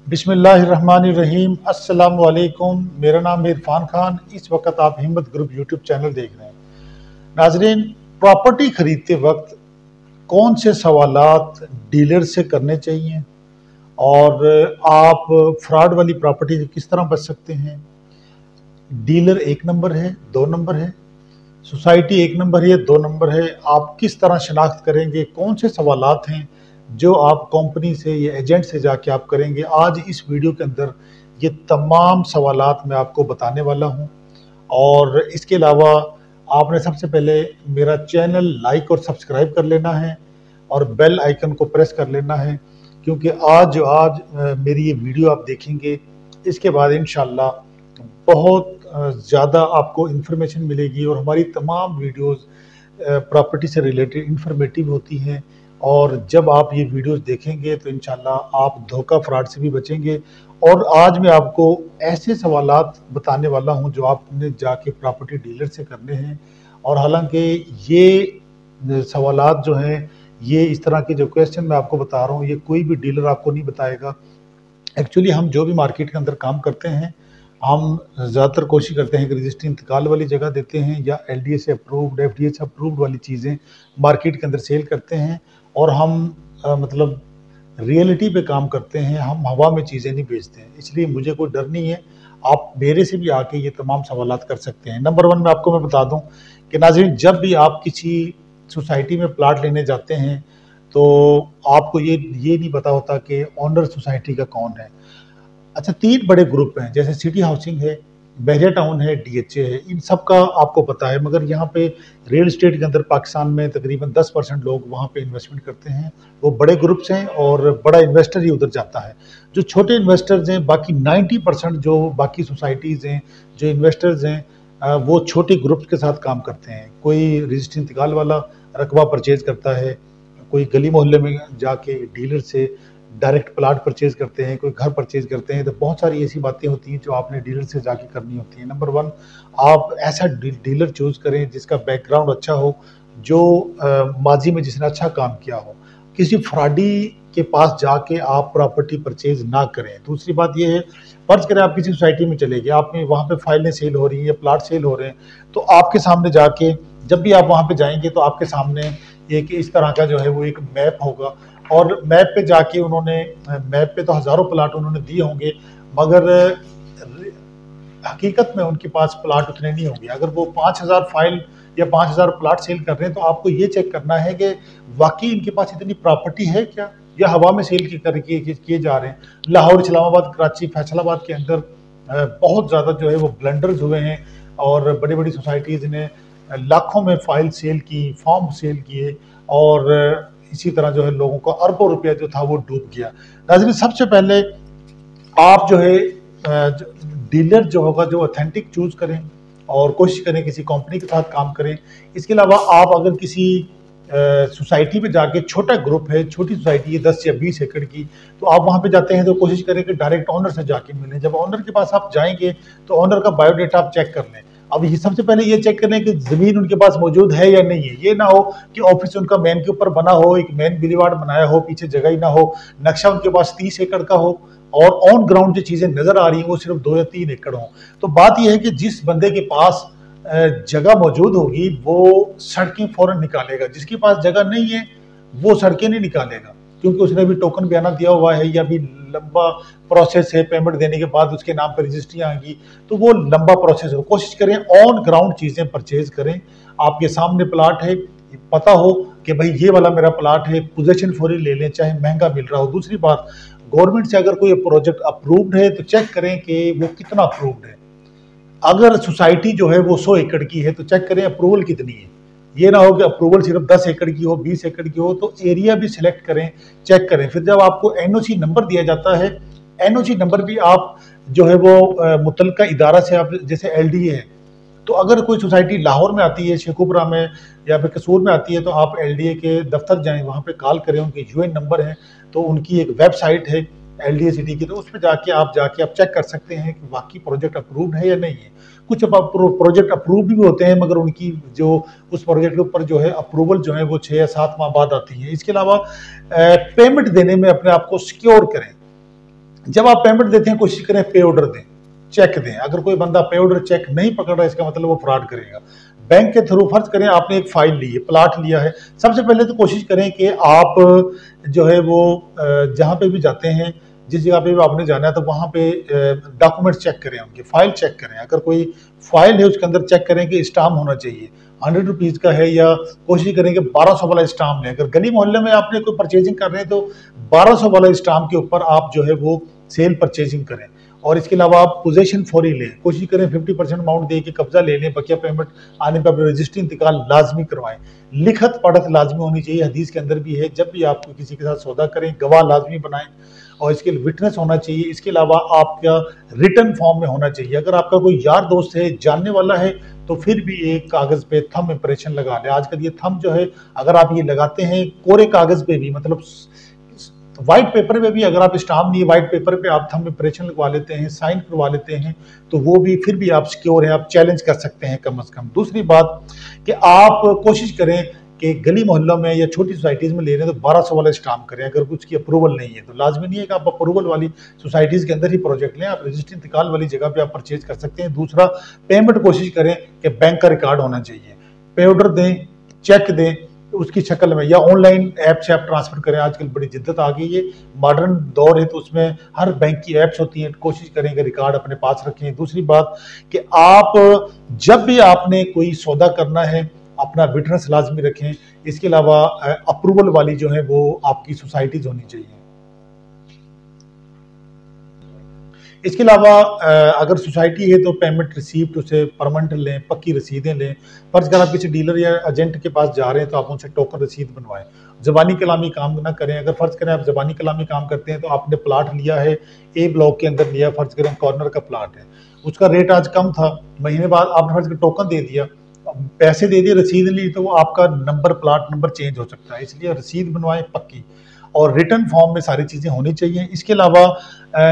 बिस्मिल्लाहिर्रहमानिर्रहीम। अस्सलाम वालेकुम। मेरा नाम है इरफान खान। इस वक्त आप हिम्मत ग्रुप यूट्यूब चैनल देख रहे हैं। नाजरीन, प्रॉपर्टी खरीदते वक्त कौन से सवालात डीलर से करने चाहिए और आप फ्रॉड वाली प्रॉपर्टी से किस तरह बच सकते हैं। डीलर एक नंबर है, दो नंबर है, सोसाइटी एक नंबर है, दो नंबर है। आप किस तरह शनाख्त करेंगे, कौन से सवालात हैं जो आप कंपनी से या एजेंट से जाके आप करेंगे। आज इस वीडियो के अंदर ये तमाम सवालात मैं आपको बताने वाला हूं। और इसके अलावा आपने सबसे पहले मेरा चैनल लाइक और सब्सक्राइब कर लेना है और बेल आइकन को प्रेस कर लेना है, क्योंकि आज मेरी ये वीडियो आप देखेंगे, इसके बाद इंशाल्लाह बहुत ज़्यादा आपको इन्फॉर्मेशन मिलेगी। और हमारी तमाम वीडियोस प्रॉपर्टी से रिलेटेड इंफॉर्मेटिव होती हैं। और जब आप ये वीडियोस देखेंगे तो इंशाल्लाह आप धोखा फ्रॉड से भी बचेंगे। और आज मैं आपको ऐसे सवालात बताने वाला हूं जो आपने जाके प्रॉपर्टी डीलर से करने हैं। और हालांकि ये सवालात जो हैं, ये इस तरह के जो क्वेश्चन मैं आपको बता रहा हूँ, ये कोई भी डीलर आपको नहीं बताएगा। एक्चुअली हम जो भी मार्केट के अंदर काम करते हैं, हम ज़्यादातर कोशिश करते हैं कि रजिस्ट्री इंतकाल वाली जगह देते हैं या एलडीए से अप्रूव्ड, एफडीए से अप्रूव्ड वाली चीज़ें मार्केट के अंदर सेल करते हैं। और हम मतलब रियलिटी पे काम करते हैं, हम हवा में चीज़ें नहीं बेचते हैं। इसलिए मुझे कोई डर नहीं है, आप मेरे से भी आके ये तमाम सवालात कर सकते हैं। नंबर वन में आपको मैं बता दूं कि नाज़रीन, जब भी आप किसी सोसाइटी में प्लाट लेने जाते हैं तो आपको ये नहीं पता होता कि ओनर सोसाइटी का कौन है। अच्छा, तीन बड़े ग्रुप हैं, जैसे सिटी हाउसिंग है, बहरिया टाउन है, डीएचए है। इन सब का आपको पता है, मगर यहाँ पे रियल एस्टेट के अंदर पाकिस्तान में तकरीबन 10% लोग वहाँ पे इन्वेस्टमेंट करते हैं। वो बड़े ग्रुप्स हैं और बड़ा इन्वेस्टर ही उधर जाता है। जो छोटे इन्वेस्टर्स हैं, बाकी 90% जो बाकी सोसाइटीज़ हैं, जो इन्वेस्टर्स हैं, वो छोटे ग्रुप्स के साथ काम करते हैं। कोई रजिस्ट्री इंतकाल वाला रकबा परचेज करता है, कोई गली मोहल्ले में जाके डीलर से डायरेक्ट प्लाट परचेज करते हैं, कोई घर परचेज करते हैं। तो बहुत सारी ऐसी बातें होती हैं जो आपने डीलर से जाके करनी होती हैं। नंबर वन, आप ऐसा डीलर चूज़ करें जिसका बैकग्राउंड अच्छा हो, जो माजी में जिसने अच्छा काम किया हो। किसी फ्रॉडी के पास जाके आप प्रॉपर्टी परचेज ना करें। दूसरी बात यह है, फर्ज करें आप किसी सोसाइटी में चले गए, आप में वहाँ पे फाइलें सेल हो रही हैं या प्लाट सेल हो रहे हैं, तो आपके सामने जाके जब भी आप वहाँ पे जाएंगे तो आपके सामने एक इस तरह का जो है वो एक मैप होगा। और मैप पे जाके उन्होंने, मैप पे तो हज़ारों प्लाट उन्होंने दिए होंगे, मगर हकीकत में उनके पास प्लाट उतने नहीं होंगे। अगर वो 5,000 फाइल या 5,000 प्लाट सेल कर रहे हैं तो आपको ये चेक करना है कि वाकई इनके पास इतनी प्रॉपर्टी है क्या, या हवा में सेल किए जा रहे हैं। लाहौर, इस्लामाबाद, कराची, फैसलाबाद के अंदर बहुत ज़्यादा जो है वो ब्लंडर्स हुए हैं और बड़ी बड़ी सोसाइटीज़ ने लाखों में फाइल सेल की, फॉर्म सेल किए, और इसी तरह जो है लोगों को अरबों रुपया जो था वो डूब गया। नाज़रीन, सबसे पहले आप जो है डीलर जो होगा जो ऑथेंटिक चूज करें और कोशिश करें किसी कंपनी के साथ काम करें। इसके अलावा आप अगर किसी सोसाइटी में जाके, छोटा ग्रुप है, छोटी सोसाइटी है 10 या 20 एकड़ की, तो आप वहाँ पे जाते हैं तो कोशिश करें कि डायरेक्ट ओनर से जाके मिलें। जब ओनर के पास आप जाएंगे तो ओनर का बायोडाटा आप चेक कर लें। अब ये सबसे पहले ये चेक करें कि ज़मीन उनके पास मौजूद है या नहीं है। ये ना हो कि ऑफिस उनका मेन के ऊपर बना हो, एक मेन बुलेवार्ड बनाया हो, पीछे जगह ही ना हो, नक्शा उनके पास 30 एकड़ का हो और ऑन ग्राउंड जो चीज़ें नज़र आ रही हैं वो सिर्फ 2 या 3 एकड़ हो। तो बात यह है कि जिस बंदे के पास जगह मौजूद होगी वो सड़कें फौरन निकालेगा, जिसके पास जगह नहीं है वो सड़कें नहीं निकालेगा, क्योंकि उसने भी टोकन बयाना दिया हुआ है या भी लंबा प्रोसेस है। पेमेंट देने के बाद उसके नाम पर रजिस्ट्री आएंगी, तो वो लंबा प्रोसेस हो। कोशिश करें ऑन ग्राउंड चीज़ें परचेज करें। आपके सामने प्लाट है, पता हो कि भाई ये वाला मेरा प्लाट है, पोजेशन फौरी ले लें, चाहे महंगा मिल रहा हो। दूसरी बात, गवर्नमेंट से अगर कोई प्रोजेक्ट अप्रूव्ड है तो चेक करें कि वो कितना अप्रूव्ड है। अगर सोसाइटी जो है वो 100 एकड़ की है तो चेक करें अप्रूवल कितनी है। ये ना हो कि अप्रूवल सिर्फ 10 एकड़ की हो, 20 एकड़ की हो। तो एरिया भी सिलेक्ट करें, चेक करें। फिर जब आपको एनओसी नंबर दिया जाता है, एनओसी नंबर भी आप जो है वो मुतलका इदारा से, आप जैसे एलडीए है, तो अगर कोई सोसाइटी लाहौर में आती है, शेखुपुरा में या फिर कसूर में आती है, तो आप एलडीए के दफ्तर जाएं, वहाँ पे कॉल करें, उनके यूएन नंबर है, तो उनकी एक वेबसाइट है एलडीए सिटी की, तो उस पर जाके आप चेक कर सकते हैं कि वाकई प्रोजेक्ट अप्रूव्ड है या नहीं है। कुछ प्रोजेक्ट अप्रूव्ड भी होते हैं, मगर उनकी जो उस प्रोजेक्ट के ऊपर जो है अप्रूवल जो है वो 6 या 7 माह बाद आती है। इसके अलावा पेमेंट देने में अपने आप को सिक्योर करें। जब आप पेमेंट देते हैं कोशिश करें पे ऑर्डर दें, चेक दें। अगर कोई बंदा पे ऑर्डर चेक नहीं पकड़ रहा है इसका मतलब वो फ्रॉड करेगा। बैंक के थ्रू फर्ज करें आपने एक फाइल ली है, प्लाट लिया है, सबसे पहले तो कोशिश करें कि आप जो है वो जहाँ पे भी जाते हैं, जिस जगह पे भी आपने जाना है तो वहाँ पे डॉक्यूमेंट चेक करें, उनकी फाइल चेक करें। अगर कोई फाइल है उसके अंदर चेक करें कि स्टाम्प होना चाहिए, 100 रुपीज़ का है, या कोशिश करें कि 1200 वाला स्टाम्प लें। अगर गली मोहल्ले में आपने कोई परचेजिंग कर रहे हैं तो 1200 वाला स्टाम्प के ऊपर आप जो है वो सेल परचेजिंग करें। और इसके अलावा आप पोजेशन फौरी लें, कोशिश करें 50% अमाउंट दे के कब्जा ले लें, बकिया पेमेंट आने पर रजिस्ट्री इंतकाल लाजमी करवाएं। लिखत पढ़त लाजमी होनी चाहिए, हदीस के अंदर भी है, जब भी आप किसी के साथ सौदा करें गवाह लाजमी बनाएं और इसके लिए विटनेस होना चाहिए। इसके अलावा आपका रिटर्न फॉर्म में होना चाहिए। अगर आपका कोई यार दोस्त है, जानने वाला है, तो फिर भी एक कागज पे थंब इंप्रेशन लगा लें। आजकल ये थंब जो है अगर आप ये लगाते हैं कोरे कागज पे भी, मतलब व्हाइट पेपर पे भी, अगर आप स्टाम्प नहीं व्हाइट पेपर पे आप थंब इंप्रेशन लगवा लेते हैं, साइन करवा लेते हैं, तो वो भी फिर भी आप सिक्योर हैं, आप चैलेंज कर सकते हैं कम से कम। दूसरी बात कि आप कोशिश करें कि गली मोहल्लों में या छोटी सोसाइटीज़ में ले रहे हैं तो 1200 वाला स्टाम्प करें। अगर उसकी अप्रूवल नहीं है तो लाजमी नहीं है कि आप अप्रूवल वाली सोसाइटीज़ के अंदर ही प्रोजेक्ट लें, आप रजिस्ट्री इंतकाल वाली जगह पे आप परचेज कर सकते हैं। दूसरा, पेमेंट कोशिश करें कि बैंक का रिकॉर्ड होना चाहिए, पे ऑर्डर दें, चेक दें उसकी शक्ल में, या ऑनलाइन ऐप से आप ट्रांसफर करें। आजकल बड़ी जिद्दत आ गई है, मॉडर्न दौर है, तो उसमें हर बैंक की ऐप्स होती हैं, कोशिश करें कि रिकॉर्ड अपने पास रखें। दूसरी बात कि आप जब भी आपने कोई सौदा करना है अपना विटनेस लाजमी रखें। इसके अलावा अप्रूवल वाली जो है वो आपकी सोसाइटीज होनी चाहिए। इसके अलावा अगर सोसाइटी है तो पेमेंट रिसीप्ट उसे परमानेंट लें, पक्की रसीदें लें। फर्ज कर आप किसी डीलर या एजेंट के पास जा रहे हैं तो आप उनसे टोकन रसीद बनवाएं। ज़बानी कलामी काम ना करें। अगर फ़र्ज़ करें आप ज़बानी कलामी काम करते हैं तो आपने प्लाट लिया है, ए ब्लॉक के अंदर लिया, फ़र्ज़ करें कॉर्नर का प्लाट है, उसका रेट आज कम था, महीने बाद आपने फर्ज कर टोकन दे दिया, पैसे दे दिए, रसीद ली, तो वो आपका नंबर, प्लाट नंबर चेंज हो सकता है। इसलिए रसीद बनवाएं पक्की, और रिटर्न फॉर्म में सारी चीज़ें होनी चाहिए। इसके अलावा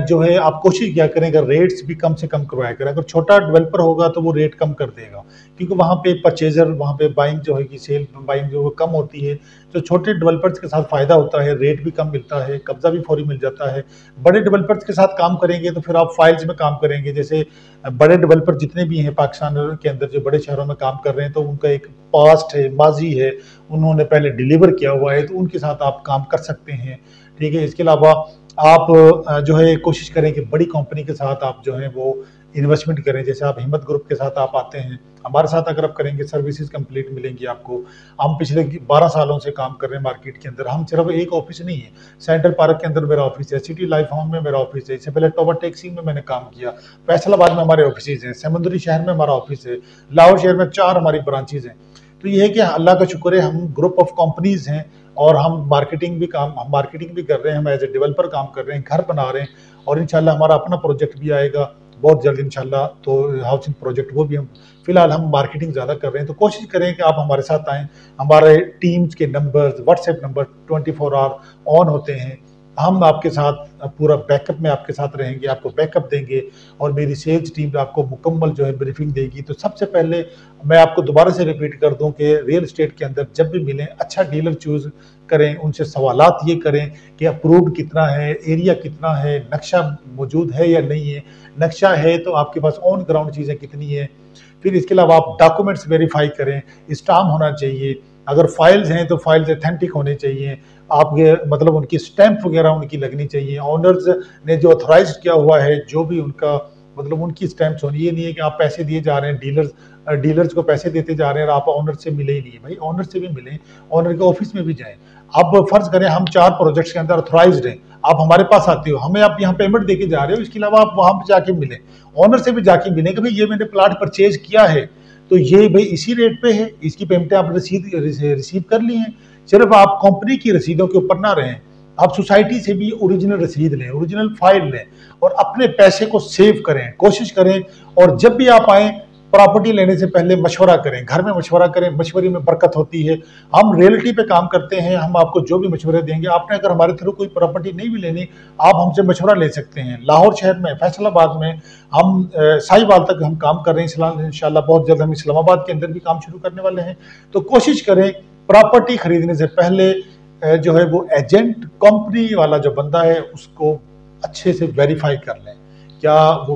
जो है आप कोशिश क्या करें, अगर रेट्स भी कम से कम करवाया करें। अगर छोटा डेवलपर होगा तो वो रेट कम कर देगा, क्योंकि वहाँ पे परचेजर, वहाँ पे बाइंग जो है कि सेल बाइंग जो है कम होती है। तो छोटे डेवलपर्स के साथ फ़ायदा होता है, रेट भी कम मिलता है, कब्जा भी फौरी मिल जाता है। बड़े डेवलपर्स के साथ काम करेंगे तो फिर आप फाइल्स में काम करेंगे। जैसे बड़े डेवलपर जितने भी हैं पाकिस्तान के अंदर, जो बड़े शहरों में काम कर रहे हैं, तो उनका एक पास्ट है, माजी है, उन्होंने पहले डिलीवर किया हुआ है, तो उनके साथ आप काम कर सकते हैं। ठीक है। इसके अलावा आप जो है कोशिश करें कि बड़ी कंपनी के साथ आप जो है वो इन्वेस्टमेंट करें। जैसे आप हिम्मत ग्रुप के साथ आप आते हैं, हमारे साथ अगर आप करेंगे सर्विसेज कंप्लीट मिलेंगी आपको। हम पिछले 12 सालों से काम कर रहे हैं मार्केट के अंदर। हम सिर्फ एक ऑफिस नहीं है, सेंट्रल पार्क के अंदर मेरा ऑफिस है, सिटी लाइफ होम में मेरा ऑफिस है, इससे पहले टॉवर टैक्सी में मैंने काम किया, फैसलाबाद में हमारे ऑफिस हैं, समुद्री शहर में हमारा ऑफिस है, लाहौर शहर में 4 हमारी ब्रांचेज हैं। तो ये है कि अल्लाह का शुक्र है, हम ग्रुप ऑफ कंपनीज हैं और हम मार्केटिंग भी कर रहे हैं, हम एज ए डेवलपर काम कर रहे हैं, घर बना रहे हैं, और इंशाल्लाह हमारा अपना प्रोजेक्ट भी आएगा बहुत जल्द इंशाल्लाह। तो हाउसिंग प्रोजेक्ट वो भी हम फिलहाल हम मार्केटिंग ज़्यादा कर रहे हैं। तो कोशिश करें कि आप हमारे साथ आएँ। हमारे टीम्स के numbers, WhatsApp number 24 hour on होते हैं। हम आपके साथ पूरा बैकअप में आपके साथ रहेंगे, आपको बैकअप देंगे, और मेरी सेल्स टीम आपको मुकम्मल जो है ब्रीफिंग देगी। तो सबसे पहले मैं आपको दोबारा से रिपीट कर दूं कि रियल एस्टेट के अंदर जब भी मिलें अच्छा डीलर चूज़ करें, उनसे सवालात ये करें कि अप्रूव्ड कितना है, एरिया कितना है, नक्शा मौजूद है या नहीं है, नक्शा है तो आपके पास ऑन ग्राउंड चीज़ें कितनी है। फिर इसके अलावा आप डॉक्यूमेंट्स वेरीफाई करें, स्टाम्प होना चाहिए, अगर फाइल्स हैं तो फाइल्स अथेंटिक होने चाहिए, आपके मतलब उनकी स्टैंप वगैरह उनकी लगनी चाहिए, ऑनर्स ने जो ऑथराइज किया हुआ है जो भी उनका मतलब उनकी स्टैंप्स होनी। ये नहीं है कि आप पैसे दिए जा रहे हैं, डीलर्स को पैसे देते जा रहे हैं और आप ऑनर से मिले ही नहीं है। भाई ऑनर से भी मिलें, ऑनर के ऑफिस में भी जाएं। अब फर्ज करें हम 4 प्रोजेक्ट्स के अंदर ऑथराइज्ड हैं, आप हमारे पास आते हो, हमें आप यहाँ पेमेंट देके जा रहे हो, इसके अलावा आप वहां पर जाके मिले, ऑनर से भी जाके मिले कि भाई ये मैंने प्लाट परचेज किया है, तो ये भाई इसी रेट पे है, इसकी पेमेंटें आप रिसीव कर ली हैं। सिर्फ आप कंपनी की रसीदों के ऊपर ना रहें, आप सोसाइटी से भी ओरिजिनल रसीद लें, ओरिजिनल फाइल लें, और अपने पैसे को सेव करें, कोशिश करें। और जब भी आप आए प्रॉपर्टी लेने से पहले मशवरा करें, घर में मशवरा करें, मशवरे में बरकत होती है। हम रियलिटी पे काम करते हैं, हम आपको जो भी मशवरे देंगे, आपने अगर हमारे थ्रू कोई प्रॉपर्टी नहीं भी लेनी, आप हमसे मशवरा ले सकते हैं। लाहौर शहर में, फैसलाबाद में, हम साहिवाल तक हम काम कर रहे हैं। इंशाल्लाह बहुत जल्द हम इस्लामाबाद के अंदर भी काम शुरू करने वाले हैं। तो कोशिश करें प्रॉपर्टी खरीदने से पहले जो है वो एजेंट कंपनी वाला जो बंदा है उसको अच्छे से वेरीफाई कर लें क्या वो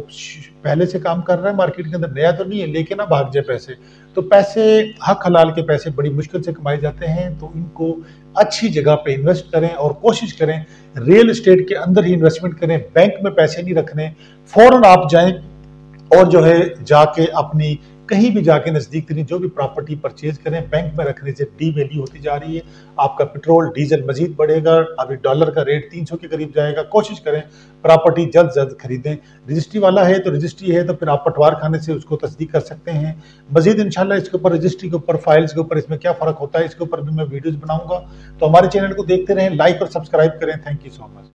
पहले से काम कर रहा है मार्केट के अंदर, नया तो नहीं है, लेके ना भाग जाए पैसे। तो पैसे, हक हलाल के पैसे बड़ी मुश्किल से कमाए जाते हैं, तो इनको अच्छी जगह पे इन्वेस्ट करें और कोशिश करें रियल एस्टेट के अंदर ही इन्वेस्टमेंट करें, बैंक में पैसे नहीं रखने। फौरन आप जाएं और जो है जाके अपनी कहीं भी जाके नजदीक तरीन जो भी प्रॉपर्टी परचेज करें, बैंक में रखने से डी वैल्यू होती जा रही है, आपका पेट्रोल डीजल मजीद बढ़ेगा, अभी डॉलर का रेट 300 के करीब जाएगा। कोशिश करें प्रॉपर्टी जल्द से जल्द खरीदें। रजिस्ट्री वाला है तो रजिस्ट्री है, तो फिर आप पटवार खाने से उसको तस्दीक कर सकते हैं। मजीद इंशाल्लाह इसके ऊपर, रजिस्ट्री के ऊपर, फाइल्स के ऊपर इसमें क्या फ़र्क होता है, इसके ऊपर भी मैं वीडियोज़ बनाऊंगा। तो हमारे चैनल को देखते रहें, लाइक और सब्सक्राइब करें। Thank you so much.